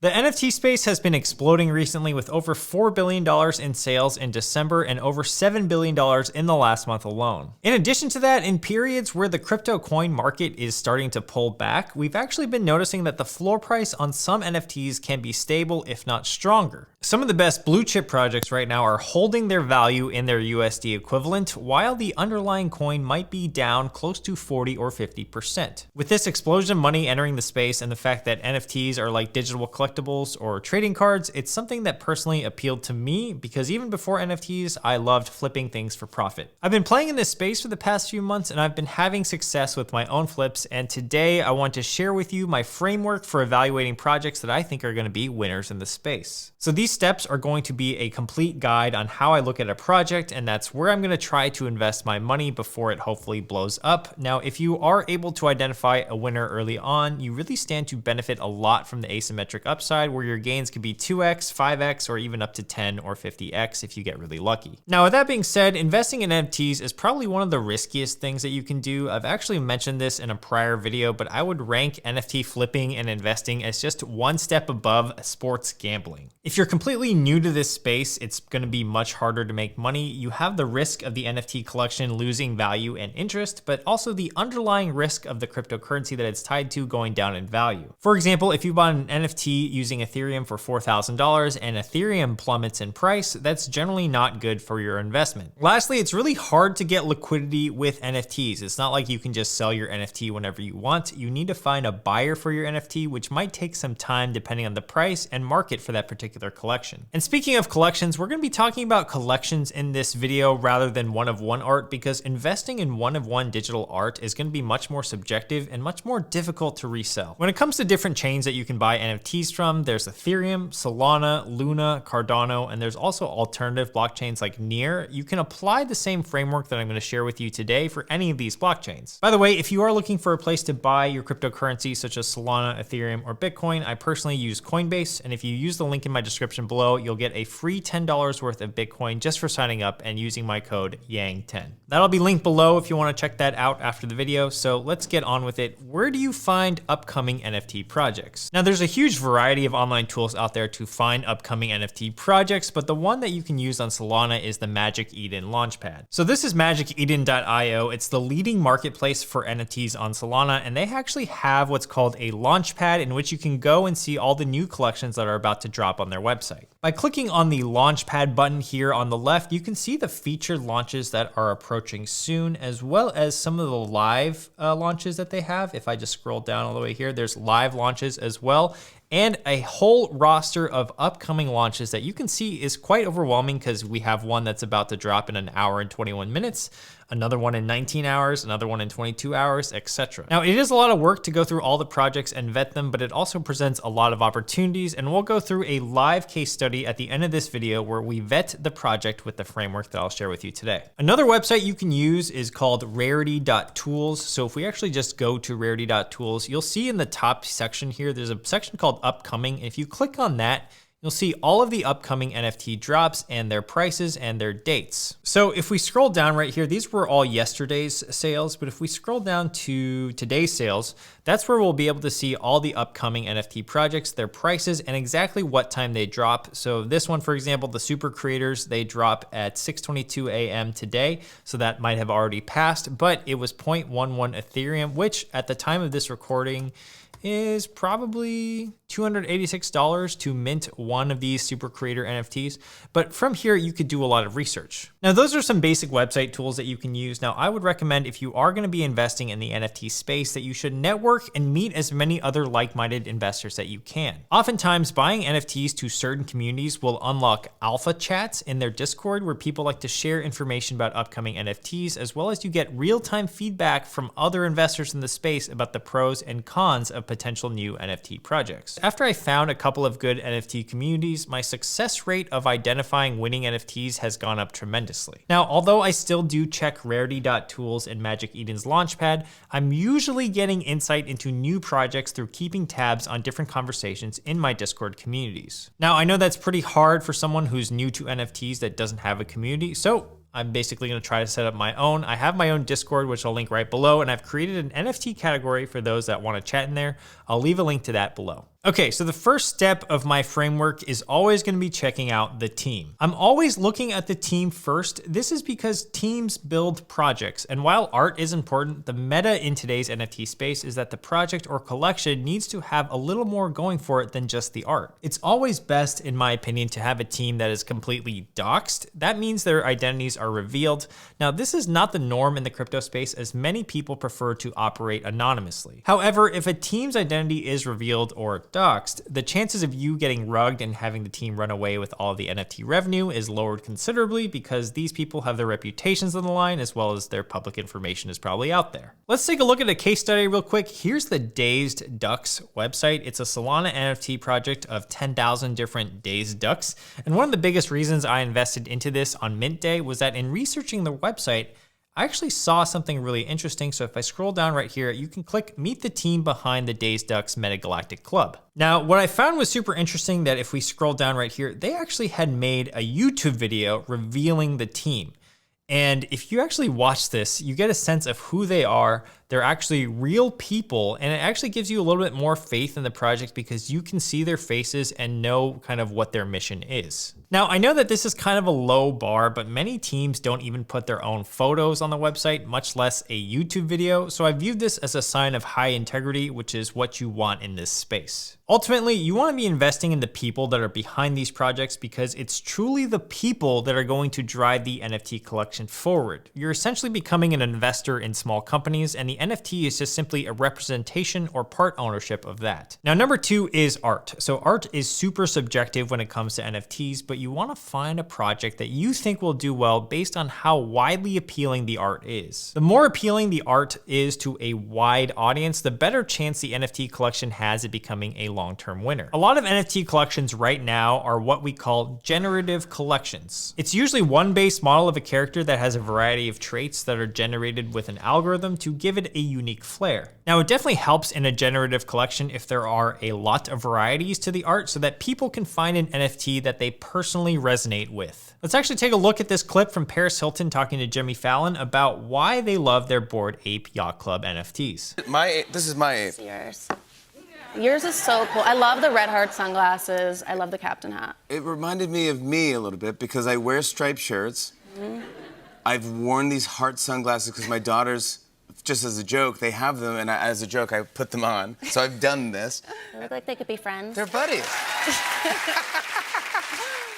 The NFT space has been exploding recently with over $4 billion in sales in December and over $7 billion in the last month alone. In addition to that, in periods where the crypto coin market is starting to pull back, we've actually been noticing that the floor price on some NFTs can be stable, if not stronger. Some of the best blue chip projects right now are holding their value in their USD equivalent, while the underlying coin might be down close to 40 or 50%. With this explosion of money entering the space and the fact that NFTs are like digital collectibles or trading cards, it's something that personally appealed to me because even before NFTs, I loved flipping things for profit. I've been playing in this space for the past few months and I've been having success with my own flips, and today I want to share with you my framework for evaluating projects that I think are going to be winners in the space. So these steps are going to be a complete guide on how I look at a project, and that's where I'm going to try to invest my money before it hopefully blows up. Now, if you are able to identify a winner early on, you really stand to benefit a lot from the asymmetric upside, where your gains could be 2x, 5x, or even up to 10 or 50x if you get really lucky. Now, with that being said, investing in NFTs is probably one of the riskiest things that you can do. I've actually mentioned this in a prior video, but I would rank NFT flipping and investing as just one step above sports gambling. If you're completely new to this space, it's going to be much harder to make money. You have the risk of the NFT collection losing value and interest, but also the underlying risk of the cryptocurrency that it's tied to going down in value. For example, if you bought an NFT using Ethereum for $4,000 and Ethereum plummets in price, that's generally not good for your investment. Lastly, it's really hard to get liquidity with NFTs. It's not like you can just sell your NFT whenever you want. You need to find a buyer for your NFT, which might take some time depending on the price and market for that particular collection. And speaking of collections, we're going to be talking about collections in this video rather than one-of-one art, because investing in one-of-one digital art is going to be much more subjective and much more difficult to resell. When it comes to different chains that you can buy NFTs from, there's Ethereum, Solana, Luna, Cardano, and there's also alternative blockchains like Near. You can apply the same framework that I'm going to share with you today for any of these blockchains. By the way, if you are looking for a place to buy your cryptocurrency such as Solana, Ethereum, or Bitcoin, I personally use Coinbase, and if you use the link in my description below, you'll get a free $10 worth of Bitcoin just for signing up and using my code YANG10. That'll be linked below if you want to check that out after the video. So let's get on with it. Where do you find upcoming NFT projects? Now, there's a huge variety of online tools out there to find upcoming NFT projects, but the one that you can use on Solana is the Magic Eden Launchpad. So this is magiceden.io. It's the leading marketplace for NFTs on Solana, and they actually have what's called a Launchpad in which you can go and see all the new collections that are about to drop on their website. By clicking on the Launchpad button here on the left, you can see the featured launches that are approaching soon, as well as some of the live launches that they have. If I just scroll down all the way here, there's live launches as well, and a whole roster of upcoming launches that you can see is quite overwhelming, because we have one that's about to drop in an hour and 21 minutes, another one in 19 hours, another one in 22 hours, etc. Now, it is a lot of work to go through all the projects and vet them, but it also presents a lot of opportunities, and we'll go through a live case study at the end of this video where we vet the project with the framework that I'll share with you today. Another website you can use is called rarity.tools. So if we actually just go to rarity.tools, you'll see in the top section here, there's a section called Upcoming. If you click on that, you'll see all of the upcoming NFT drops and their prices and their dates. So if we scroll down right here, these were all yesterday's sales, but if we scroll down to today's sales, that's where we'll be able to see all the upcoming NFT projects, their prices, and exactly what time they drop. So this one, for example, the Super Creators, they drop at 6:22 a.m. today, so that might have already passed, but it was 0.11 Ethereum, which at the time of this recording is probably $286 to mint one of these Super Creator NFTs. But from here, you could do a lot of research. Now, those are some basic website tools that you can use. Now, I would recommend, if you are going to be investing in the NFT space, that you should network and meet as many other like-minded investors that you can. Oftentimes, buying NFTs to certain communities will unlock alpha chats in their Discord, where people like to share information about upcoming NFTs, as well as you get real-time feedback from other investors in the space about the pros and cons of potential new NFT projects. After I found a couple of good NFT communities, my success rate of identifying winning NFTs has gone up tremendously. Now, although I still do check rarity.tools and Magic Eden's Launchpad, I'm usually getting insight into new projects through keeping tabs on different conversations in my Discord communities. Now, I know that's pretty hard for someone who's new to NFTs that doesn't have a community, so I'm basically going to try to set up my own. I have my own Discord, which I'll link right below, and I've created an NFT category for those that want to chat in there. I'll leave a link to that below. Okay, so the first step of my framework is always going to be checking out the team. I'm always looking at the team first. This is because teams build projects, and while art is important, the meta in today's NFT space is that the project or collection needs to have a little more going for it than just the art. It's always best, in my opinion, to have a team that is completely doxed. That means their identities are revealed. Now, this is not the norm in the crypto space, as many people prefer to operate anonymously. However, if a team's identity is revealed or doxed, the chances of you getting rugged and having the team run away with all of the NFT revenue is lowered considerably, because these people have their reputations on the line as well as their public information is probably out there. Let's take a look at a case study real quick. Here's the Dazed Ducks website. It's a Solana NFT project of 10,000 different dazed ducks. And one of the biggest reasons I invested into this on mint day was that in researching the website, I actually saw something really interesting. So if I scroll down right here, you can click meet the team behind the Dazed Ducks Metagalactic Club. Now, what I found was super interesting that if we scroll down right here, they actually had made a YouTube video revealing the team. And if you actually watch this, you get a sense of who they are. They're actually real people, and it actually gives you a little bit more faith in the project because you can see their faces and know kind of what their mission is. Now, I know that this is kind of a low bar, but many teams don't even put their own photos on the website, much less a YouTube video. So I viewed this as a sign of high integrity, which is what you want in this space. Ultimately, you want to be investing in the people that are behind these projects because it's truly the people that are going to drive the NFT collection forward. You're essentially becoming an investor in small companies, and the NFT is just simply a representation or part ownership of that. Now, number two is art. So art is super subjective when it comes to NFTs, but you want to find a project that you think will do well based on how widely appealing the art is. The more appealing the art is to a wide audience, the better chance the NFT collection has at becoming a long-term winner. A lot of NFT collections right now are what we call generative collections. It's usually one base model of a character that has a variety of traits that are generated with an algorithm to give it a unique flair. Now, it definitely helps in a generative collection if there are a lot of varieties to the art so that people can find an NFT that they personally resonate with. Let's actually take a look at this clip from Paris Hilton talking to Jimmy Fallon about why they love their Bored Ape Yacht Club NFTs. This is my ape. Yours. Yours is so cool. I love the red heart sunglasses. I love the captain hat. It reminded me of me a little bit because I wear striped shirts. I've worn these heart sunglasses because my daughters, just as a joke, they have them, and as a joke, I put them on. So I've done this. They look like they could be friends. They're buddies.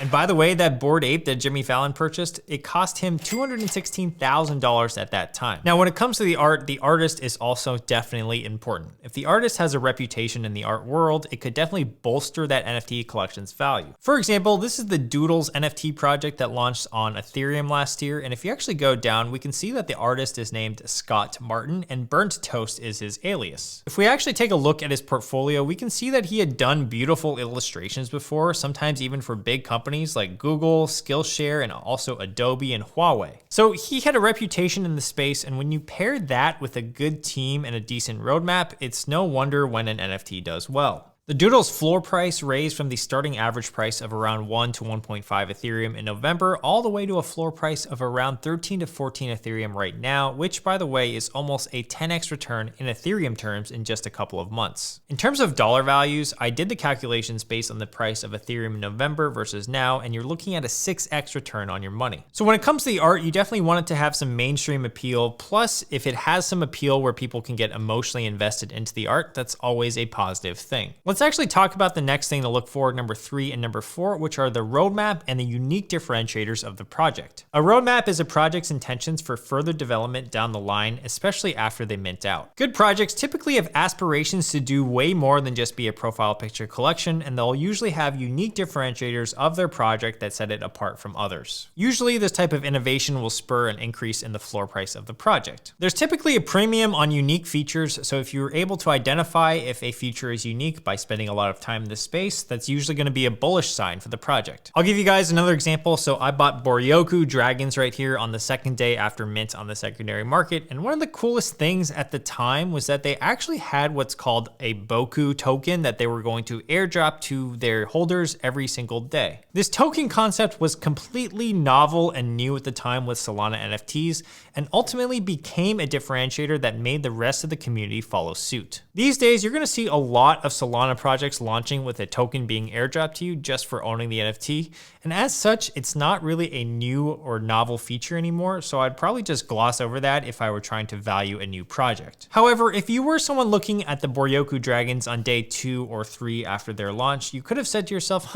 And by the way, that Bored Ape that Jimmy Fallon purchased, it cost him $216,000 at that time. Now, when it comes to the art, the artist is also definitely important. If the artist has a reputation in the art world, it could definitely bolster that NFT collection's value. For example, this is the Doodles NFT project that launched on Ethereum last year. And if you actually go down, we can see that the artist is named Scott Martin and Burnt Toast is his alias. If we actually take a look at his portfolio, we can see that he had done beautiful illustrations before, sometimes even for big companies like Google, Skillshare, and also Adobe and Huawei. So he had a reputation in the space, and when you pair that with a good team and a decent roadmap, it's no wonder when an NFT does well. The Doodles floor price raised from the starting average price of around 1 to 1.5 Ethereum in November all the way to a floor price of around 13 to 14 Ethereum right now, which by the way is almost a 10x return in Ethereum terms in just a couple of months. In terms of dollar values, I did the calculations based on the price of Ethereum in November versus now, and you're looking at a 6x return on your money. So when it comes to the art, you definitely want it to have some mainstream appeal, plus if it has some appeal where people can get emotionally invested into the art, that's always a positive thing. Let's actually talk about the next thing to look for, number 3 and number 4, which are the roadmap and the unique differentiators of the project. A roadmap is a project's intentions for further development down the line, especially after they mint out. Good projects typically have aspirations to do way more than just be a profile picture collection, and they'll usually have unique differentiators of their project that set it apart from others. Usually this type of innovation will spur an increase in the floor price of the project. There's typically a premium on unique features, so if you're able to identify if a feature is unique by spending a lot of time in this space, that's usually going to be a bullish sign for the project. I'll give you guys another example. So I bought Boryoku dragons right here on the second day after mint on the secondary market, and one of the coolest things at the time was that they actually had what's called a Boku token that they were going to airdrop to their holders every single day. This token concept was completely novel and new at the time with Solana NFTs, and ultimately became a differentiator that made the rest of the community follow suit. These days, you're going to see a lot of Solana Solana projects launching with a token being airdropped to you just for owning the NFT. And as such, it's not really a new or novel feature anymore, so I'd probably just gloss over that if I were trying to value a new project. However, if you were someone looking at the Boryoku Dragons on day 2 or 3 after their launch, you could have said to yourself,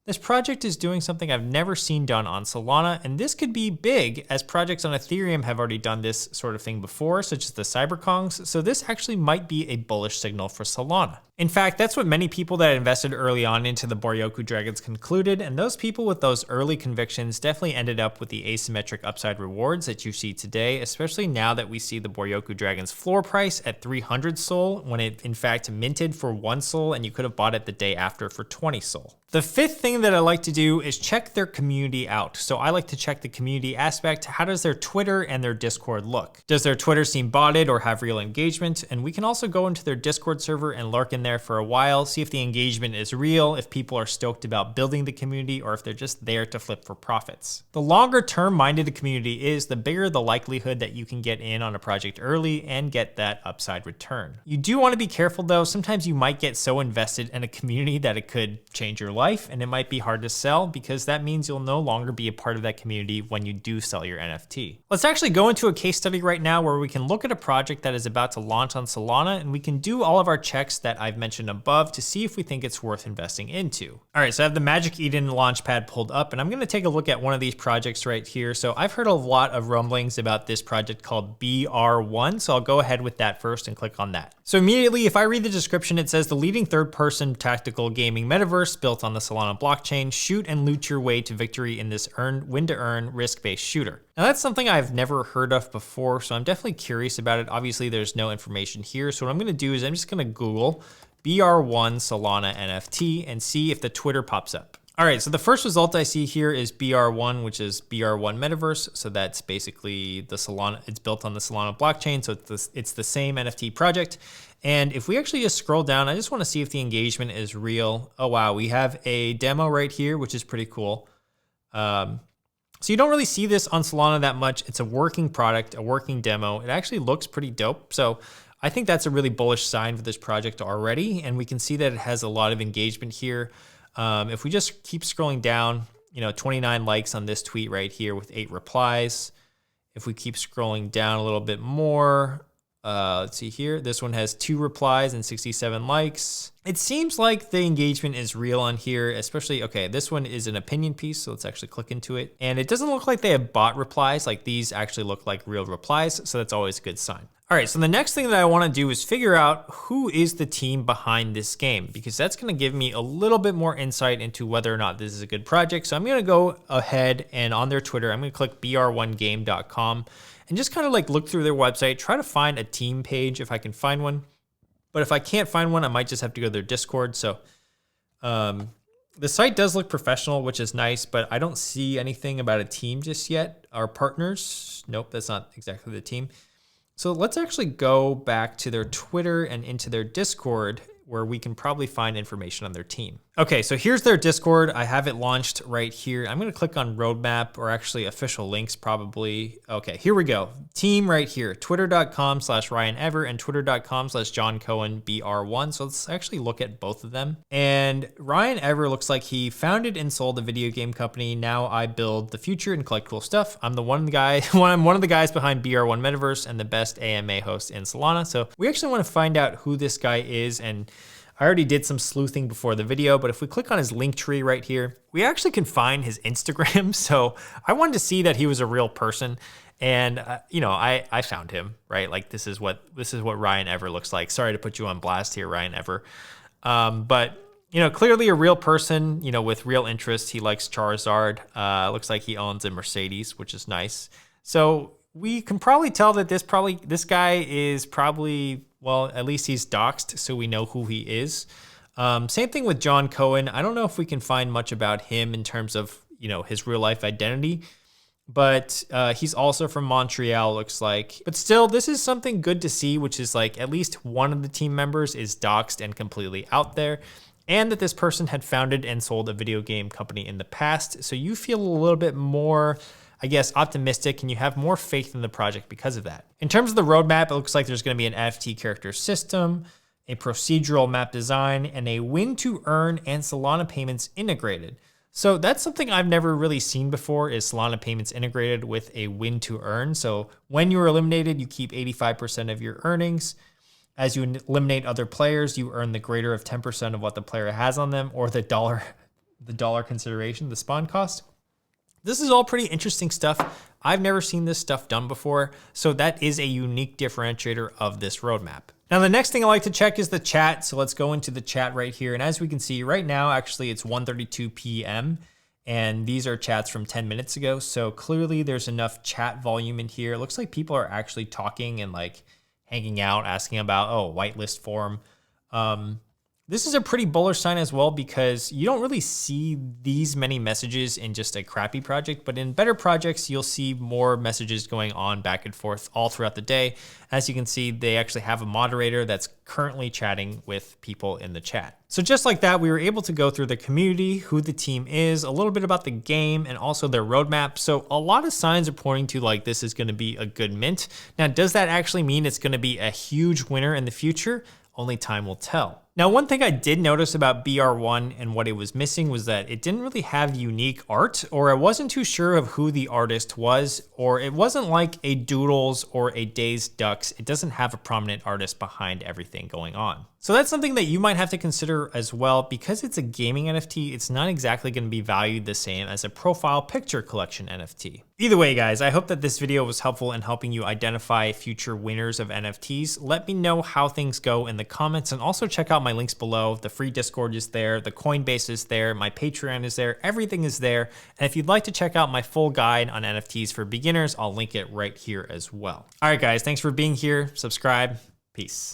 this project is doing something I've never seen done on Solana, and this could be big, as projects on Ethereum have already done this sort of thing before, such as the Cyberkongs, so this actually might be a bullish signal for Solana. In fact, that's what many people that invested early on into the Boryoku Dragons concluded, and those people with those early convictions definitely ended up with the asymmetric upside rewards that you see today, especially now that we see the Boryoku Dragons floor price at 300 SOL, when it in fact minted for 1 SOL, and you could have bought it the day after for 20 SOL. The fifth thing that I like to do is check their community out. So I like to check the community aspect. How does their Twitter and their Discord look? Does their Twitter seem botted or have real engagement? And we can also go into their Discord server and lurk in there for a while, see if the engagement is real, if people are stoked about building the community, or if they're just there to flip for profits. The longer term minded a community is, the bigger the likelihood that you can get in on a project early and get that upside return. You do want to be careful though. Sometimes you might get so invested in a community that it could change your life, and it might be hard to sell, because that means you'll no longer be a part of that community when you do sell your NFT. Let's actually go into a case study right now where we can look at a project that is about to launch on Solana, and we can do all of our checks that I've mentioned above to see if we think it's worth investing into. All right, so I have the Magic Eden Launchpad pulled up, and I'm gonna take a look at one of these projects right here. So I've heard a lot of rumblings about this project called BR1, so I'll go ahead with that first and click on that. So immediately, if I read the description, it says the leading third-person tactical gaming metaverse built on the Solana blockchain. Shoot and loot your way to victory in this win-to-earn risk-based shooter. Now that's something I've never heard of before, so I'm definitely curious about it. Obviously, there's no information here, so what I'm gonna do is I'm just gonna Google BR1 Solana NFT and see if the Twitter pops up. All right, so the first result I see here is BR1, which is BR1 Metaverse. So that's basically the Solana, it's built on the Solana blockchain. So it's the same NFT project. And if we actually just scroll down, I just wanna see if the engagement is real. Oh wow, we have a demo right here, which is pretty cool. So you don't really see this on Solana that much. It's a working product, a working demo. It actually looks pretty dope. So I think that's a really bullish sign for this project already. And we can see that it has a lot of engagement here. If we just keep scrolling down, 29 likes on this tweet right here with 8 replies. If we keep scrolling down a little bit more, let's see here. This one has 2 replies and 67 likes. It seems like the engagement is real on here, especially, okay, this one is an opinion piece, so let's actually click into it. And it doesn't look like they have bot replies, like these actually look like real replies, so that's always a good sign. All right, so the next thing that I wanna do is figure out who is the team behind this game, because that's gonna give me a little bit more insight into whether or not this is a good project. So I'm gonna go ahead and on their Twitter, I'm gonna click br1game.com and just kind of like look through their website, try to find a team page if I can find one. But if I can't find one, I might just have to go to their Discord. So the site does look professional, which is nice, but I don't see anything about a team just yet. Our partners, nope, that's not exactly the team. So let's actually go back to their Twitter and into their Discord, where we can probably find information on their team. Okay, so here's their Discord. I have it launched right here. I'm gonna click on roadmap, or actually official links probably. Okay, here we go. Team right here, twitter.com/RyanEver and twitter.com/JohnCohenBR1. So let's actually look at both of them. And Ryan Ever looks like he founded and sold a video game company. Now I build the future and collect cool stuff. I'm one of the guys behind BR1 Metaverse and the best AMA host in Solana. So we actually wanna find out who this guy is, and I already did some sleuthing before the video, but if we click on his link tree right here, we actually can find his Instagram. So I wanted to see that he was a real person. And I found him, right? Like this is what Ryan Ever looks like. Sorry to put you on blast here, Ryan Ever. But clearly a real person, with real interests. He likes Charizard. Looks like he owns a Mercedes, which is nice. So we can probably tell that this guy is probably, well, at least he's doxed, so we know who he is. Same thing with John Cohen. I don't know if we can find much about him in terms of, his real life identity, but he's also from Montreal, looks like. But still, this is something good to see, which is like at least one of the team members is doxed and completely out there, and that this person had founded and sold a video game company in the past. So you feel a little bit more, I guess, optimistic, and you have more faith in the project because of that. In terms of the roadmap, it looks like there's gonna be an NFT character system. a procedural map design, and a win to earn and Solana payments integrated. So that's something I've never really seen before, is Solana payments integrated with a win to earn. So when you're eliminated, you keep 85% of your earnings. As you eliminate other players, you earn the greater of 10% of what the player has on them, or the dollar consideration, the spawn cost. This is all pretty interesting stuff. I've never seen this stuff done before, so that is a unique differentiator of this roadmap. Now, the next thing I like to check is the chat. So let's go into the chat right here. And as we can see right now, actually it's 1:32 p.m. and these are chats from 10 minutes ago. So clearly there's enough chat volume in here. It looks like people are actually talking and like hanging out, asking about, whitelist forum. This is a pretty bullish sign as well, because you don't really see these many messages in just a crappy project, but in better projects, you'll see more messages going on back and forth all throughout the day. As you can see, they actually have a moderator that's currently chatting with people in the chat. So just like that, we were able to go through the community, who the team is, a little bit about the game, and also their roadmap. So a lot of signs are pointing to like this is going to be a good mint. Now, does that actually mean it's going to be a huge winner in the future? Only time will tell. Now, one thing I did notice about BR1 and what it was missing was that it didn't really have unique art, or I wasn't too sure of who the artist was, or it wasn't like a Doodles or a Dazed Ducks. It doesn't have a prominent artist behind everything going on. So that's something that you might have to consider as well. Because it's a gaming NFT, it's not exactly going to be valued the same as a profile picture collection NFT. Either way, guys, I hope that this video was helpful in helping you identify future winners of NFTs. Let me know how things go in the comments, and also check out my links below. The free Discord is there, the Coinbase is there, my Patreon is there, everything is there. And if you'd like to check out my full guide on NFTs for beginners, I'll link it right here as well. All right, guys, thanks for being here. Subscribe. Peace.